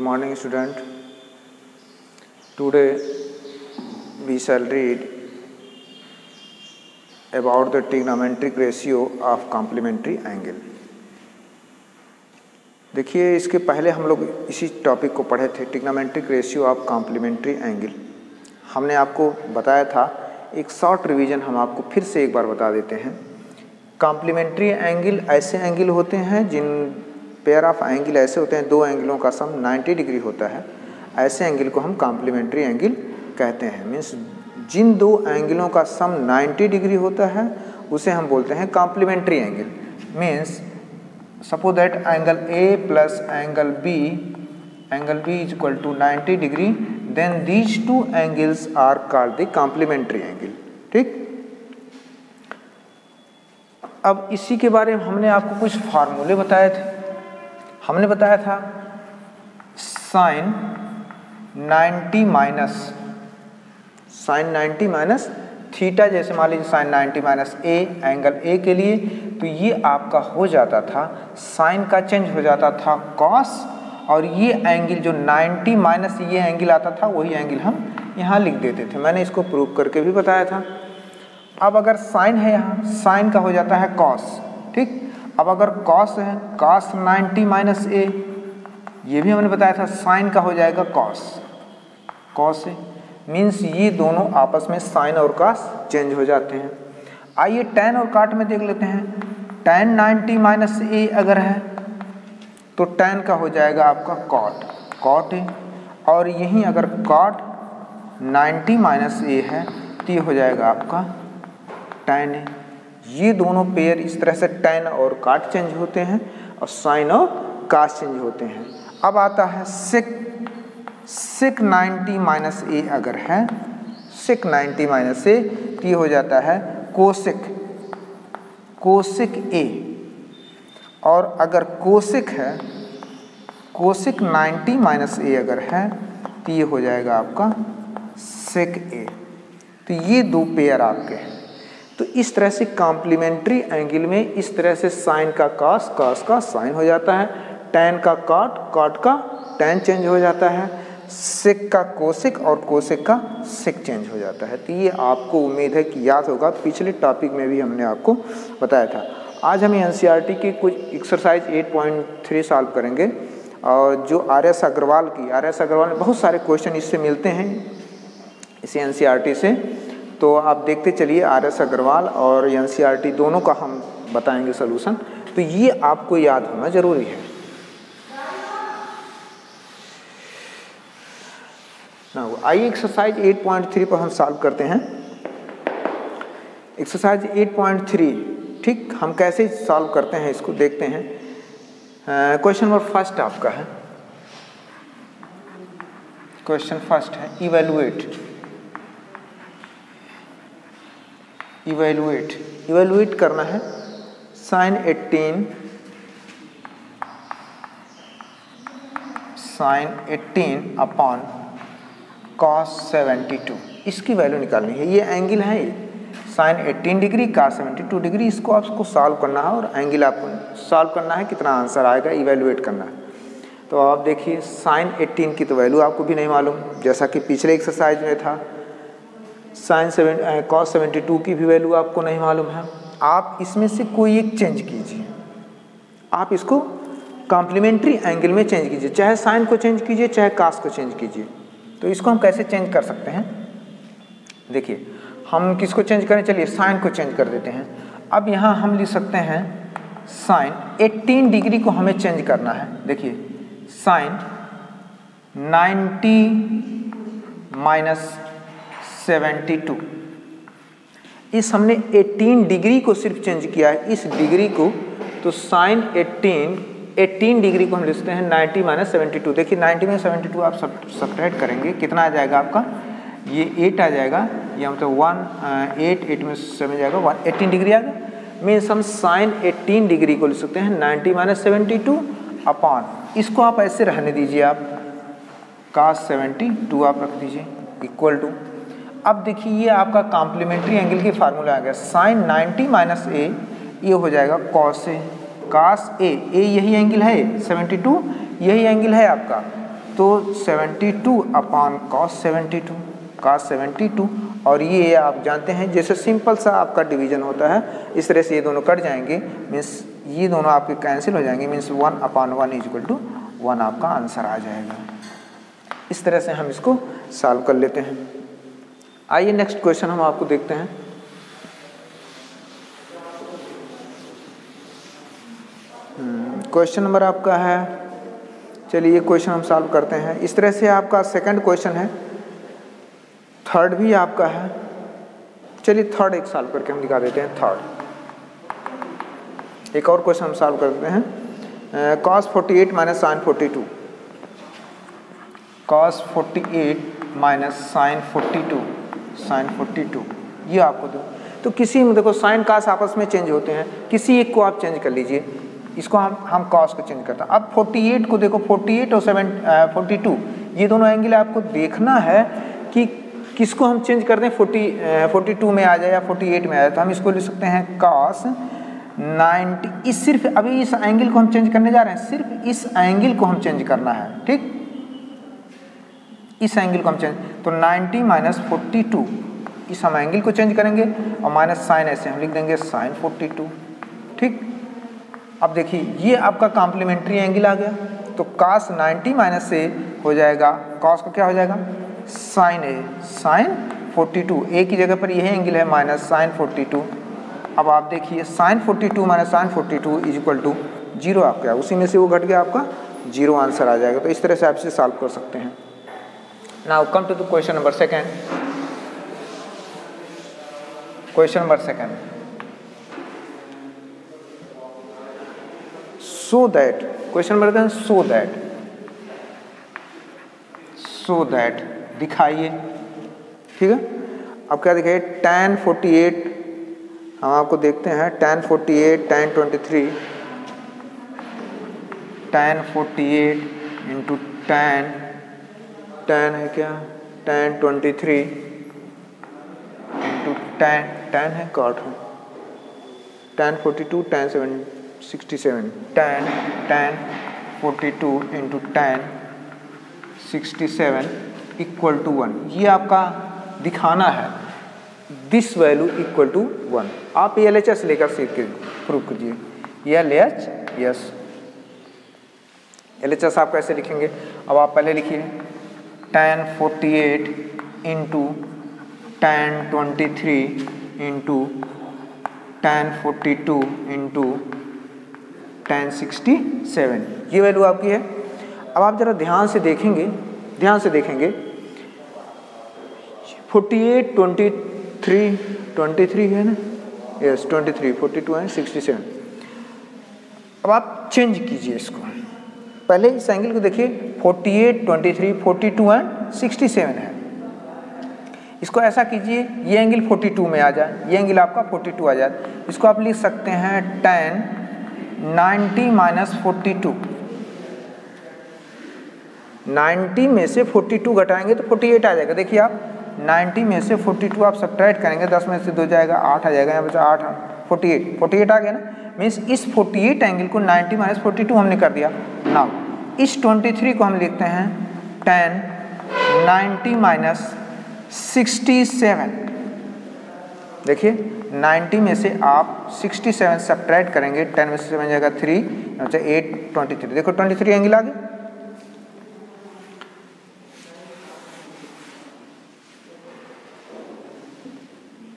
morning, student. Today we shall read about the trigonometric ratio of complementary angle. देखिए, इसके पहले हम लोग इसी टॉपिक को पढ़े थे, trigonometric ratio of complementary angle. हमने आपको बताया था, एक शॉर्ट रिवीजन हम आपको फिर से एक बार बता देते हैं. कॉम्प्लीमेंट्री एंगल ऐसे एंगल होते हैं जिन पेयर ऑफ एंगल ऐसे होते हैं, दो एंगलों का सम 90 डिग्री होता है. ऐसे एंगल को हम कॉम्प्लीमेंट्री एंगल कहते हैं. मीन्स जिन दो एंगलों का सम 90 डिग्री होता है उसे हम बोलते हैं complementary angle. Means suppose that angle A plus angle B is equal to 90 degree, then these two angles are called the complementary angle. ठीक. अब इसी के बारे में हमने आपको कुछ फार्मूले बताए थे. हमने बताया था sin 90 माइनस थीटा, जैसे मान लीजिए sin 90 minus A angle A के लिए, तो ये आपका हो जाता था, साइन का चेंज हो जाता था कॉस, और ये एंगल जो 90 माइनस ये एंगल आता था वही एंगल हम यहाँ लिख देते थे. मैंने इसको प्रूव करके भी बताया था. अब अगर साइन है, यहाँ साइन का हो जाता है कॉस. ठीक. अब अगर कॉस है, कॉस 90 माइनस ए, ये भी हमने बताया था, साइन का हो जाएगा कॉस है. मीन्स ये दोनों आपस में साइन और कॉस चेंज हो जाते हैं. आइए tan और cot में देख लेते हैं. tan 90 माइनस ए अगर है तो tan का हो जाएगा आपका cot है, और यहीं अगर cot 90 माइनस ए है तो ये हो जाएगा आपका tan है. ये दोनों पेयर इस तरह से tan और cot चेंज होते हैं और sin और cos चेंज होते हैं. अब आता है sec 90 माइनस ए अगर है, sec 90 माइनस ए तो ये हो जाता है कोसेक ए, और अगर कोसेक है, कोसेक 90 माइनस ए अगर है तो ये हो जाएगा आपका सेक ए. तो ये दो पेयर आपके हैं. तो इस तरह से कॉम्प्लीमेंट्री एंगल में इस तरह से साइन का कॉस, कॉस का साइन हो जाता है, टैन का कॉट, कॉट का टैन चेंज हो जाता है, सेक का कोसेक और कोसेक का सेक चेंज हो जाता है. तो ये आपको उम्मीद है कि याद होगा, पिछले टॉपिक में भी हमने आपको बताया था. आज हम एनसीईआरटी के कुछ एक्सरसाइज 8.3 सॉल्व करेंगे, और जो आर.एस. अग्रवाल में बहुत सारे क्वेश्चन इससे मिलते हैं, इसे एनसीईआरटी से. तो आप देखते चलिए, आर.एस. अग्रवाल और एनसीईआरटी दोनों का हम बताएंगे सोल्यूशन. तो ये आपको याद होना जरूरी है. आइए एक्सरसाइज 8.3 पर हम सॉल्व करते हैं. एक्सरसाइज 8.3, ठीक, हम कैसे सॉल्व करते हैं इसको देखते हैं. क्वेश्चन नंबर फर्स्ट आपका है. क्वेश्चन फर्स्ट है इवेलुएट करना है sin 18 अपॉन cos 72. इसकी वैल्यू निकालनी है. ये एंगल है, sin 18 डिग्री cos 72 डिग्री. इसको आपको सॉल्व करना है और एंगल आपको सॉल्व करना है, कितना आंसर आएगा इवेलुएट करना है. तो आप देखिए, sin 18 की तो वैल्यू आपको भी नहीं मालूम, जैसा कि पिछले एक्सरसाइज में था. cos 72 की भी वैल्यू आपको नहीं मालूम है. आप इसमें से कोई एक चेंज कीजिए. आप इसको कॉम्प्लीमेंट्री एंगल में चेंज कीजिए, चाहे साइन को चेंज कीजिए, चाहे cos को चेंज कीजिए. तो इसको हम कैसे चेंज कर सकते हैं, देखिए. हम किसको चेंज करें, चलिए साइन को चेंज कर देते हैं. अब यहाँ हम लिख सकते हैं साइन 18 डिग्री को हमें चेंज करना है. देखिए, साइन 90 माइनस 72, इस हमने 18 डिग्री को सिर्फ चेंज किया है, इस डिग्री को. तो साइन 18 डिग्री को हम लिखते हैं 90 माइनस 72. देखिए, 90 में 72 आप सब्ट्रैक्ट करेंगे, कितना आ जाएगा आपका, ये 8 आ जाएगा, या मतलब 8 में 7 जाएगा, 18 डिग्री आ गया. मीन्स हम साइन 18 डिग्री को लिख सकते हैं 90 माइनस 72 अपॉन, इसको आप ऐसे रहने दीजिए, आप cos 72 आप रख दीजिए, इक्वल टू. अब देखिए, ये आपका कॉम्प्लीमेंट्री एंगल की फार्मूला आ गया. साइन 90 माइनस ए ये हो जाएगा cos ए, यही एंगल है 72, यही एंगल है आपका तो 72 अपॉन cos 72 और ये आप जानते हैं जैसे सिंपल सा आपका डिवीजन होता है इस तरह से ये दोनों कट जाएंगे, मीन्स ये दोनों आपके कैंसिल हो जाएंगे, मीन्स 1 अपॉन 1 इक्वल टू 1 आपका आंसर आ जाएगा। इस तरह से हम इसको सॉल्व कर लेते हैं। आइए नेक्स्ट क्वेश्चन हम आपको देखते हैं। क्वेश्चन नंबर आपका है, चलिए क्वेश्चन हम सॉल्व करते हैं। इस तरह से आपका सेकंड क्वेश्चन है, थर्ड भी आपका है। चलिए थर्ड एक सॉल्व करके हम दिखा देते हैं। थर्ड एक और क्वेश्चन हम सॉल्व करते हैं। cos 48 minus sine 42, cos 48 minus sine 42 ये आपको दो। तो किसी में देखो साइन कास आपस में चेंज होते हैं, किसी एक को आप चेंज कर लीजिए। इसको हम कॉस को चेंज करते हैं। अब 48 को देखो, 48 और 42 ये दोनों एंगल आपको देखना है कि किसको हम चेंज कर दें, 42 में आ जाए या 48 में आ जाए। तो हम इसको लिख सकते हैं cos 90। इस सिर्फ अभी इस एंगल को हम चेंज करने जा रहे हैं, सिर्फ इस एंगल को हम चेंज करना है, ठीक। इस एंगल को हम चेंज, तो 90 माइनस 42 इस हम एंगल को चेंज करेंगे और माइनस साइन ऐसे हम लिख देंगे साइन 42, ठीक। अब देखिए ये आपका कॉम्प्लीमेंट्री एंगल आ गया, तो cos 90 माइनस से हो जाएगा cos का क्या हो जाएगा साइन ए, साइन 42। ए की जगह पर यह एंगल है माइनस साइन 42। अब आप देखिए sine 42 minus sine 42 is equal to 0 आपका, उसी में से वो घट गया, आपका 0 आंसर आ जाएगा। तो इस तरह से आप इसे सॉल्व कर सकते हैं। Now come to the question number second. Question number second, so that, question number second so that दिखाइए, ठीक है। अब क्या दिखाइए, tan 48 हम आपको देखते हैं, tan 48 tan 23 tan 48 into tan है क्या, tan 23 इंटू tan है कॉट है, tan 42 tan 67 tan 42 into tan 67 equal to 1। ये आपका दिखाना है दिस वैल्यू इक्वल टू 1। आप LHS लेकर सीख के प्रूव कीजिए, LH यस। LHS आप कैसे लिखेंगे, अब आप पहले लिखिए tan 48 into tan 23 into tan 42 into tan 67, ये वैल्यू आपकी है। अब आप जरा ध्यान से देखेंगे 48 23 है ना, यस 23 42 है 67। अब आप चेंज कीजिए इसको, पहले इस एंगल को देखिए 48 23 42 एंड 67 है। इसको ऐसा कीजिए ये एंगल 42 में आ जाए, ये एंगल आपका 42 आ जाए। इसको आप लिख सकते हैं tan 90 माइनस 42। 90 में से 42 घटाएंगे तो 48 आ जाएगा। देखिए आप 90 में से 42 आप सब्ट्रैक्ट करेंगे, 10 में से 2 जाएगा 8 आ जाएगा, यहाँ बचा 8 48 आ गया ना। मीन्स इस 48 एंगल को 90 माइनस 42 हमने कर दिया। नाउ इस 23 को हम लिखते हैं tan 90 माइनस 67। देखिए 90 में से आप 67 सब्ट्रैक्ट करेंगे, 10 में से 7 जाएगा 3, अच्छा 8 23। देखो 23 एंगल आ गया।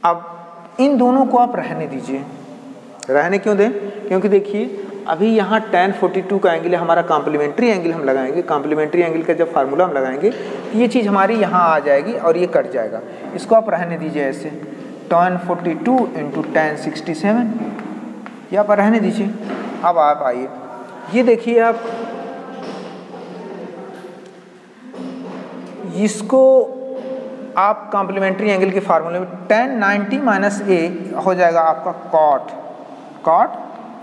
अब इन दोनों को आप रहने दीजिए। रहने क्यों दें, क्योंकि देखिए अभी यहाँ tan 42 का एंगल है, हमारा कॉम्प्लीमेंट्री एंगल हम लगाएंगे। कॉम्प्लीमेंट्री एंगल का जब फार्मूला हम लगाएंगे तो ये चीज़ हमारी यहाँ आ जाएगी और ये कट जाएगा। इसको आप रहने दीजिए ऐसे, tan 42 इंटू tan 67, ये आप रहने दीजिए। अब आप आइए, ये देखिए आप इसको आप कॉम्प्लीमेंट्री एंगल के फार्मूले में tan 90 माइनस a हो जाएगा आपका cot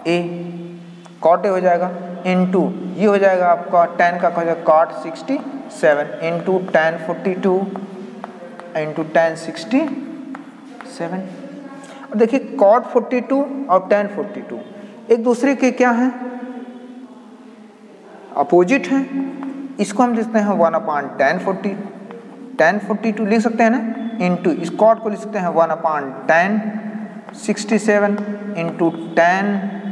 a हो जाएगा, इनटू ये हो जाएगा आपका tan का हो जाएगा cot 67 into tan 42 into tan 67। अब देखिए cot 42 और tan 42 एक दूसरे के क्या हैं, अपोजिट हैं। इसको हम लिखते हैं 1/1040, 1042 लिख सकते हैं ना, इंटू इस कॉट को लिख सकते हैं 1/1067 इंटू 10,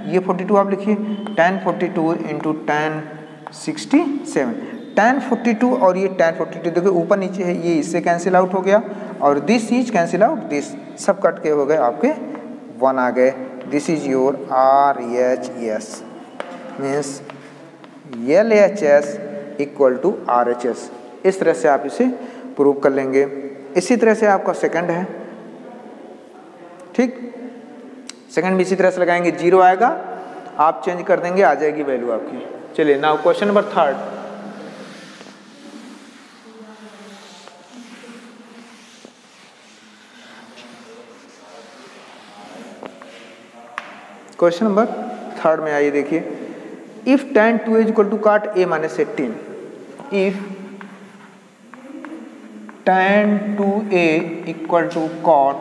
ये 42 आप लिखिए, 1042 इंटू 1067, 1042 और ये 1042 देखिए ऊपर नीचे है, ये इससे कैंसिल आउट हो गया और this is cancel out, this सब कट के हो गए आपके 1 आ गए। This is your RHS means LHS equal to RHS। इस तरह से आप इसे प्रूव कर लेंगे। इसी तरह से आपका सेकंड है, ठीक, सेकंड भी इसी तरह से लगाएंगे, 0 आएगा, आप चेंज कर देंगे, आ जाएगी वैल्यू आपकी। चलिए now question number 3। Question number 3 में आइए देखिए, if tan 2a equal to cot a minus 18, if tan 2a equal to cot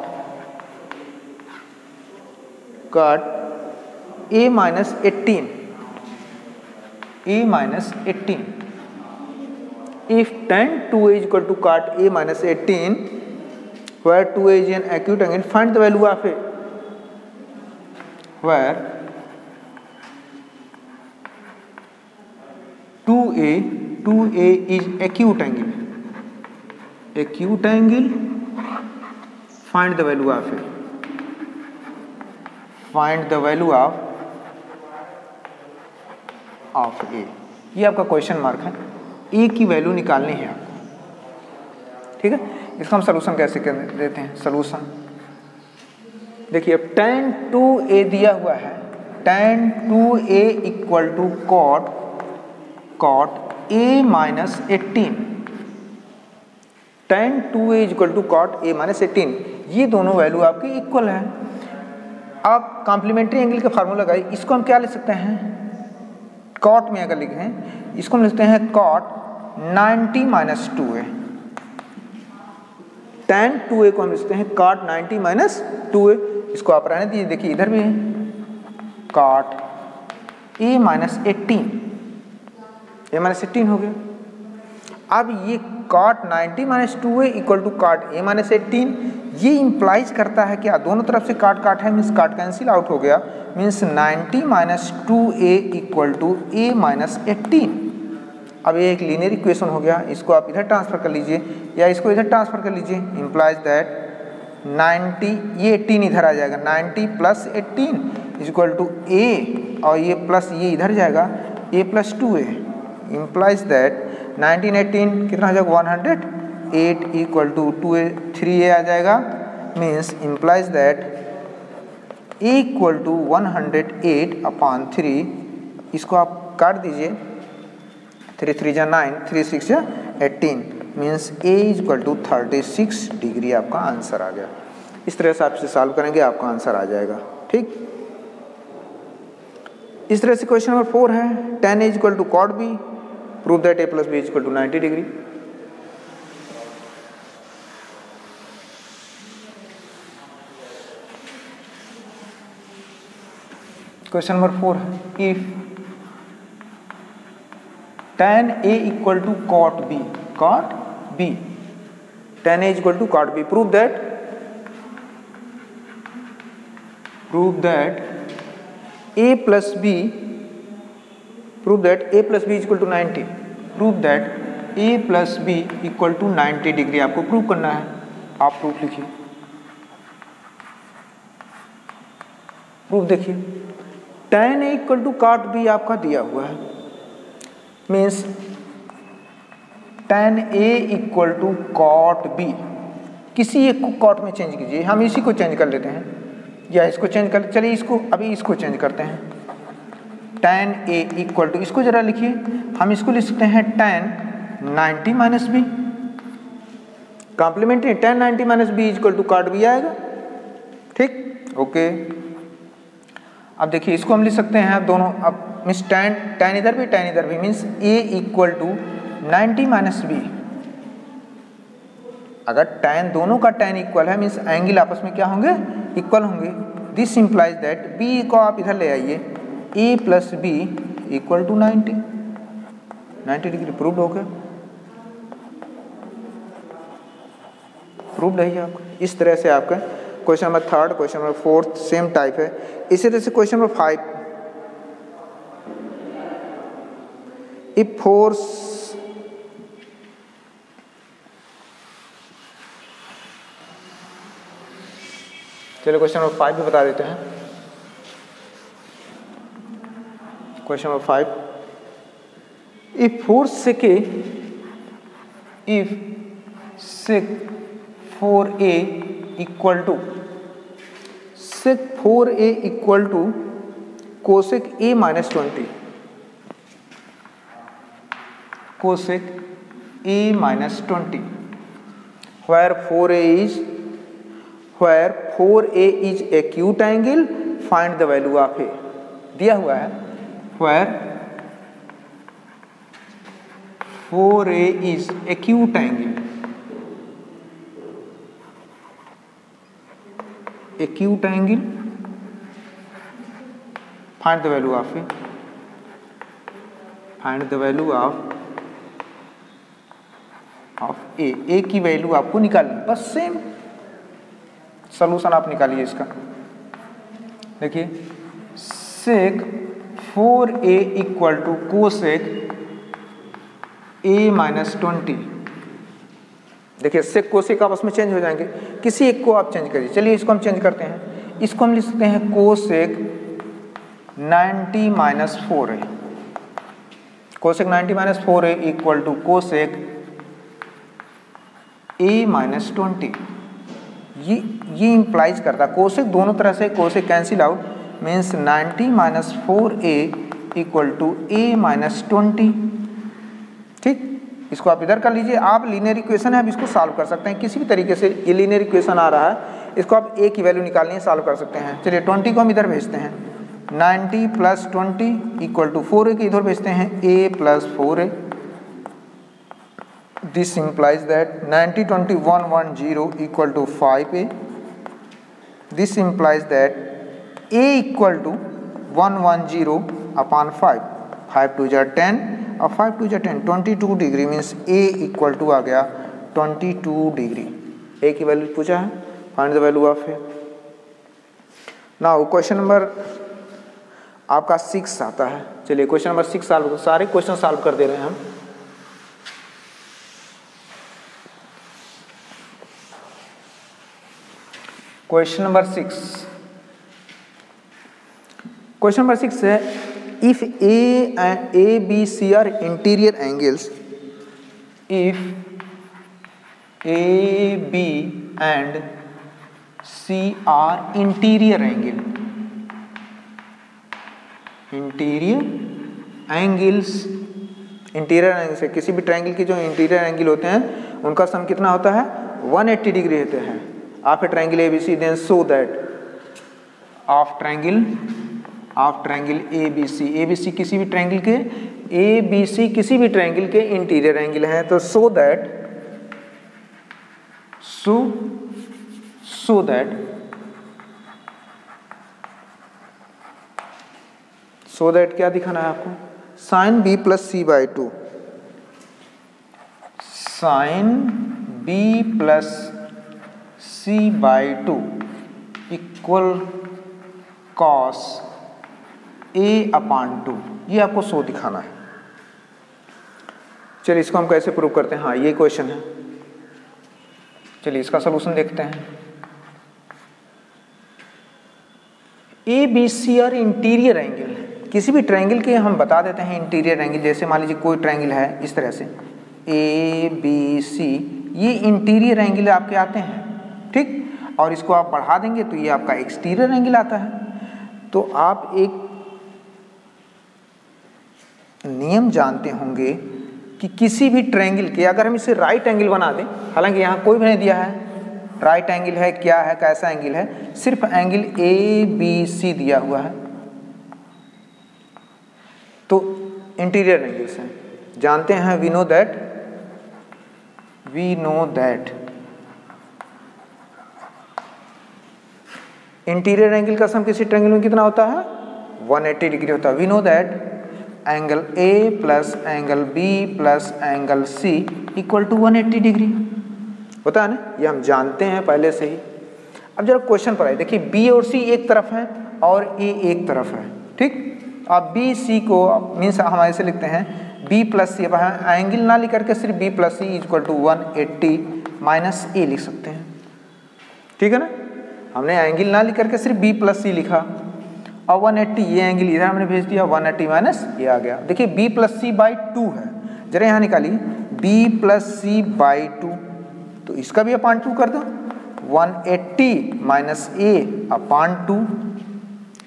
a minus 18, a minus 18, if tan 2a is equal to cot a minus 18 where 2a is an acute angle, find the value of a, where 2a is acute angle, find the value of a, find the value of a, ये आपका question mark है, ए की value निकालनी है आपको, ठीक है। इसका हम सोल्यूशन कैसे कर देते हैं, सोल्यूशन देखिए, tan 2a दिया हुआ है, tan 2a equal to cot a minus 18, tan 2a equal to cot a minus 18, ये दोनों वैल्यू आपकी इक्वल है। आप कॉम्प्लीमेंट्री एंगल का फार्मूला लगाइए, इसको हम क्या लिख सकते हैं, cot में अगर लिखें इसको हम लिखते हैं cot 90 minus 2a, tan 2a को हम लिखते हैं cot 90 minus 2a, इसको आप रहने दीजिए, देखिए इधर भी है cot a minus 18, a minus 18 हो गया। अब ये cot 90 minus 2a equal to cot a minus 18, ये इंप्लाइज करता है क्या, दोनों तरफ से काट है, मीन्स काट कैंसिल आउट हो गया, means 90 minus 2a equal to a minus 18। अब ये एक लीनियर इक्वेशन हो गया, इसको आप इधर ट्रांसफर कर लीजिए या इसको इधर ट्रांसफर कर लीजिए, इंप्लाइज दैट 90, ये 18 इधर आ जाएगा, 90 प्लस 18 इक्वल टू a, और ये प्लस ये इधर जाएगा a plus 2a, implies that 19 18 कितना हो जाएगा 108 इक्वल टू 2a 3a आ जाएगा, means implies that a equal to 108/3, इसको आप काट दीजिए, 3 3 जा 9, 3 6 जा 18, means a equal to 36 degree आपका आंसर आ गया। इस तरह से आप इसे सॉल्व करेंगे, आपका आंसर आ जाएगा, ठीक। इस तरह से क्वेश्चन नंबर 4 है, tan a equal to cot b, prove that a plus b equal to 90 degree. Question number 4 है, if tan a equal to cot b, tan a equal to cot b, prove that a plus b, prove that a plus b equal to 90, prove that a plus b equal to 90 degree आपको prove करना है। आप proof लिखिए, proof देखिए, tan a equal to cot b आपका दिया हुआ है, means tan a equal to cot b, किसी एक को cot में चेंज कीजिए, हम इसी को चेंज कर लेते हैं या इसको चेंज कर, चलिए इसको अभी इसको चेंज करते हैं, tan a इक्वल टू, इसको जरा लिखिए, हम इसको लिख सकते हैं tan 90 minus b, complementary tan 90 minus b equal to cot b आएगा, ठीक, ओके। अब देखिए इसको हम लिख सकते हैं दोनों, अब मीन्स tan इधर भी means a equal to 90 minus b, अगर tan दोनों का tan इक्वल है मीन्स एंगल आपस में क्या होंगे, इक्वल होंगे। दिस इंप्लाइज दैट b को आप इधर ले आइए, a plus b equal to 90, 90 degree proved हो गया, प्रूव्ड है आपका। इस तरह से आपका question number 3, question number 4 same type है। इसी तरह से क्वेश्चन नंबर 5, इफ फोर्स चलिए क्वेश्चन नंबर 5 भी बता देते हैं। Question number 5, if force sec A, if sec 4A equal to sec 4A equal to cosec A minus 20, cosec A minus 20, where 4A is acute angle, find the value of A। दिया हुआ है where 4A is acute angle, find the value of A, find the value of A। A की value आपको निकालनी, बस same solution आप निकालिए इसका। देखिए sec 4A equal to cosec A minus 20। देखिए सेक कोसेक आपस में चेंज हो जाएंगे, किसी एक को आप चेंज करिए। चलिए इसको हम चेंज करते हैं, इसको हम लिख सकते हैं cosec 90 minus 4A, cosec 90 minus 4A equal to cosec A minus 20। ये इंप्लाइज करता है कोसेक दोनों तरह से cosec cancel out, means 90 minus 4A equal to A minus 20। ठीक, इसको आप इधर कर लीजिए। आप लीनियर इक्वेशन है, अब इसको सॉल्व कर सकते हैं किसी भी तरीके से। ये लीनियर इक्वेशन आ रहा है, इसको आप A की वैल्यू निकालनी है, सॉल्व कर सकते हैं। चलिए 20 को हम इधर भेजते हैं, 90 प्लस 20 इक्वल टू 4A की इधर भेजते हैं A plus 4A। This implies that 90 20 110 equal to 5A। This implies that A equal to 110 upon 5, 5 2 जा 10 और 5 2 जा 10, 22 degree means A equal to आ गया 22 डिग्री। A की वैल्यू पूछा है, find the value of A। Now question number आपका 6 आता है। चलिए क्वेश्चन नंबर 6 सॉल्व, सारे क्वेश्चन सॉल्व कर दे रहे हैं हम। क्वेश्चन नंबर 6, क्वेश्चन नंबर 6 है, if A B C are interior angles, if A B and C are interior angle, interior angles, interior angle से किसी भी ट्रायंगल के जो इंटीरियर एंगल होते हैं उनका सम कितना होता है, 180 डिग्री होते हैं। Of a triangle ABC, then so that of triangle ABC किसी भी ट्रायंगल के ABC किसी भी ट्रायंगल के इंटीरियर एंगल हैं, तो सो दैट क्या दिखाना है आपको, sine B plus C by 2, sine B plus C by 2 equal cos A upon 2, ये आपको सो दिखाना है। चलिए इसको हम कैसे प्रूव करते हैं। हाँ ये क्वेश्चन है, चलिए इसका सलूशन देखते हैं। ABC और इंटीरियर एंगल, किसी भी ट्रायंगल के हम बता देते हैं इंटीरियर एंगल। जैसे मान लीजिए कोई ट्रायंगल है इस तरह से ABC, ये इंटीरियर एंगल आपके आते हैं, ठीक। और इसको आप बढ़ा देंगे तो ये आपका एक्सटीरियर एंगल आता है। तो आप एक नियम जानते होंगे कि किसी भी ट्रायंगल के अगर हम इसे राइट एंगल बना दें, हालांकि यहाँ कोई भी नहीं दिया है राइट एंगल है, क्या है, कैसा एंगल है, सिर्फ एंगल ABC दिया हुआ है, तो इंटीरियर एंगल से जानते हैं। We know that interior angle का सम किसी ट्रायंगल में कितना होता है, 180 डिग्री होता है। We know that angle A plus angle B plus angle C equal to 180 degree होता है ना, ये हम जानते हैं पहले से ही। अब जरा क्वेश्चन पर आए, देखिए बी और सी एक तरफ है और ए एक तरफ है, ठीक। अब बी सी को मीन्स हम ऐसे लिखते हैं बी प्लस सी, अब एंगल ना लिख करके सिर्फ B plus C equal to 180 minus A लिख सकते हैं, ठीक है ना। हमने एंगल ना लिख करके सिर्फ बी प्लस सी लिखा और 180 ये एंगल इधर हमने भेज दिया, 180 माइनस ये आ गया। देखिए बी प्लस सी बाई 2 है, जरा यहाँ निकालिए बी प्लस सी बाई 2, तो इसका भी अपान 2 कर दो, 180 माइनस ए अपान 2।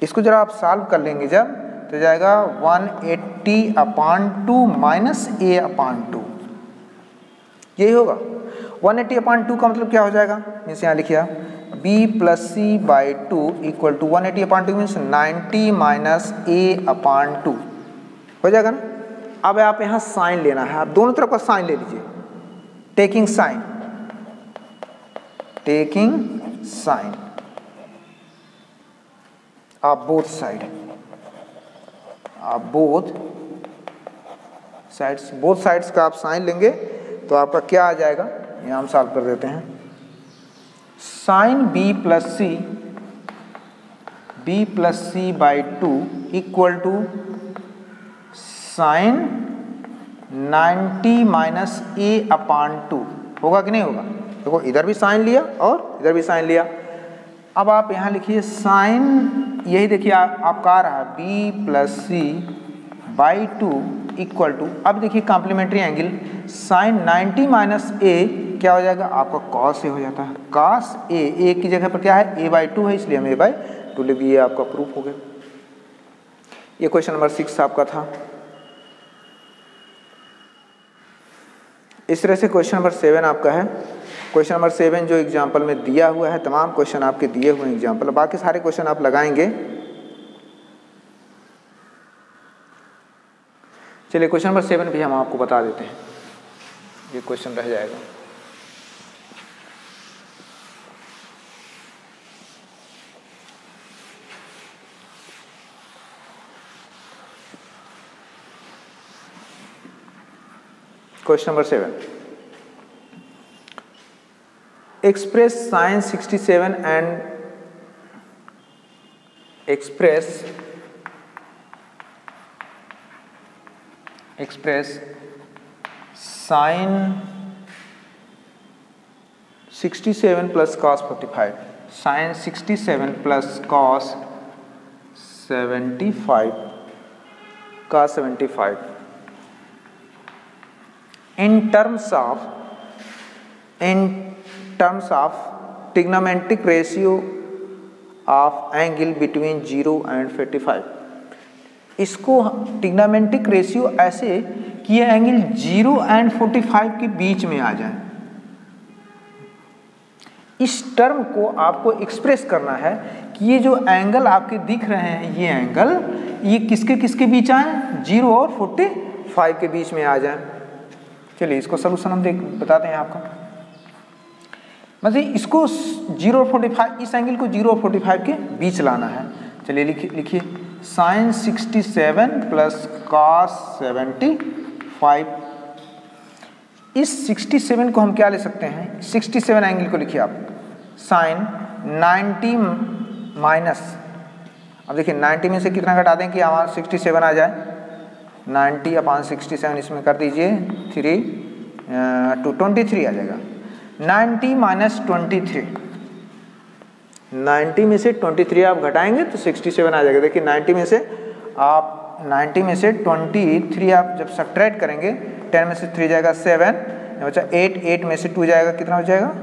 इसको जरा आप सॉल्व कर लेंगे जब, तो जाएगा 180 अपान 2 माइनस ए अपान 2, यही होगा। 180 अपान 2 का मतलब क्या हो जाएगा, मीन्स यहाँ लिखिए b plus C by 2 equal to 180 upon 2 means 90 minus A upon 2 हो जाएगा ना। अब आप यहाँ साइन लेना है, आप दोनों तरफ का साइन ले लीजिए, taking sine, taking sine of both side, आप बोथ साइड्स का आप साइन लेंगे तो आपका क्या आ जाएगा, यहाँ हम सॉल्व कर देते हैं। Sine B plus C by 2 equal to sine 90 minus A upon 2 होगा कि नहीं होगा। देखो इधर भी साइन लिया और इधर भी साइन लिया। अब आप यहाँ लिखिए साइन, यही देखिए आपका आ रहा है B plus C by 2 equal to, अब देखिए complementary angle sine 90 minus A क्या हो जाएगा आपका कॉस ए हो जाता है, कॉस ए की जगह पर क्या है a बाई 2 है, इसलिए हम a बाई 2 लिख दिए, ये आपका प्रूफ हो गया। ये क्वेश्चन नंबर 6 आपका था। इस तरह से क्वेश्चन नंबर 7 आपका है। क्वेश्चन नंबर 7 जो एग्जाम्पल में दिया हुआ है, तमाम क्वेश्चन आपके दिए हुए हैं एग्जाम्पल, बाकी सारे क्वेश्चन आप लगाएंगे। चलिए क्वेश्चन नंबर 7 भी हम आपको बता देते हैं, ये क्वेश्चन रह जाएगा। Question number 7, express sin 67 and express sin 67 plus cos 45, sin 67 plus cos 75 in terms of trigonometric ratio of angle between 0 and 45। इसको ट्रिग्नोमेट्रिक रेशियो ऐसे कि ये एंगल 0 एंड 45 के बीच में आ जाए। इस टर्म को आपको एक्सप्रेस करना है कि ये जो एंगल आपके दिख रहे हैं, ये एंगल ये किसके बीच आए, 0 और 45 के बीच में आ जाए। चलिए इसको सोल्यूशन हम बताते हैं आपको। मतलब इसको 0 और 45, इस एंगल को 0 और 45 के बीच लाना है। चलिए लिखिए साइन 67 प्लस कॉस 75। इस 67 को हम क्या ले सकते हैं, 67 एंगल को लिखिए आप साइन 90 माइनस, अब देखिए 90 में से कितना घटा दें कि हमारा 67 आ जाए, 90 अपान 67 इसमें कर दीजिए 23 आ जाएगा। 90 माइनस 23, 90 में से 23 आप घटाएंगे तो 67 आ जाएगा। देखिए 90 में से 23 आप जब सब्ट्रैक्ट करेंगे, 10 में से 3 जाएगा 7, बचा 8 में से 2 जाएगा, कितना हो जाएगा,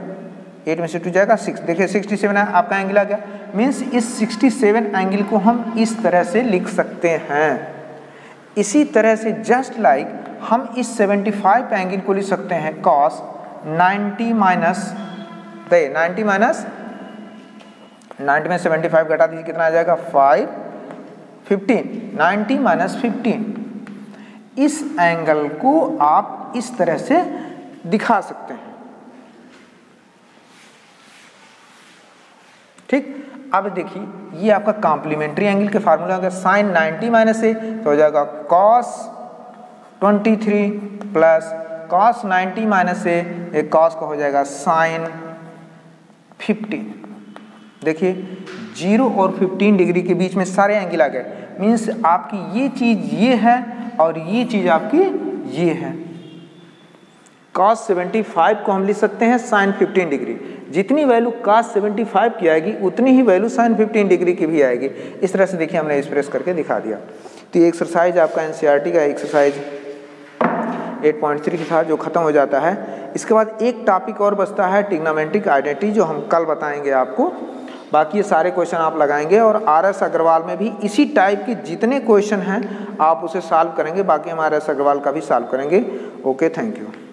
8 में से 2 जाएगा 6। देखिए 67 आपका एंगल आ गया। मीन्स इस 67 एंगल को हम इस तरह से लिख सकते हैं। इसी तरह से जस्ट लाइक हम इस 75 एंगल को लिख सकते हैं कॉस 90 में 75 घटा दीजिए, कितना आ जाएगा 15। 90 माइनस 15, इस एंगल को आप इस तरह से दिखा सकते हैं। ठीक, अब देखिए ये आपका कॉम्प्लीमेंट्री एंगल के फार्मूला अगर साइन 90 माइनस ए तो हो जाएगा कॉस 23 प्लस कॉस 90 माइनस ए, एक कॉस का हो जाएगा साइन 15। देखिए 0 और 15 डिग्री के बीच में सारे एंगल आ गए, मीन्स आपकी ये चीज़ ये है और ये चीज़ आपकी ये है। cos 75 को हम लिख सकते हैं sin 15 डिग्री। जितनी वैल्यू cos 75 की आएगी उतनी ही वैल्यू sin 15 डिग्री की भी आएगी। इस तरह से देखिए हमने एक्सप्रेस करके दिखा दिया। तो ये एक्सरसाइज आपका एनसीईआरटी का एक्सरसाइज 8.3 के साथ जो खत्म हो जाता है। इसके बाद एक टॉपिक और बचता है ट्रिग्नोमेट्रिक आइडेंटिटी, जो हम कल बताएंगे आपको। बाकी ये सारे क्वेश्चन आप लगाएंगे और आर.एस. अग्रवाल में भी इसी टाइप के जितने क्वेश्चन हैं आप उसे सॉल्व करेंगे, बाकी हम आर.एस. अग्रवाल का भी सॉल्व करेंगे। Okay, thank you.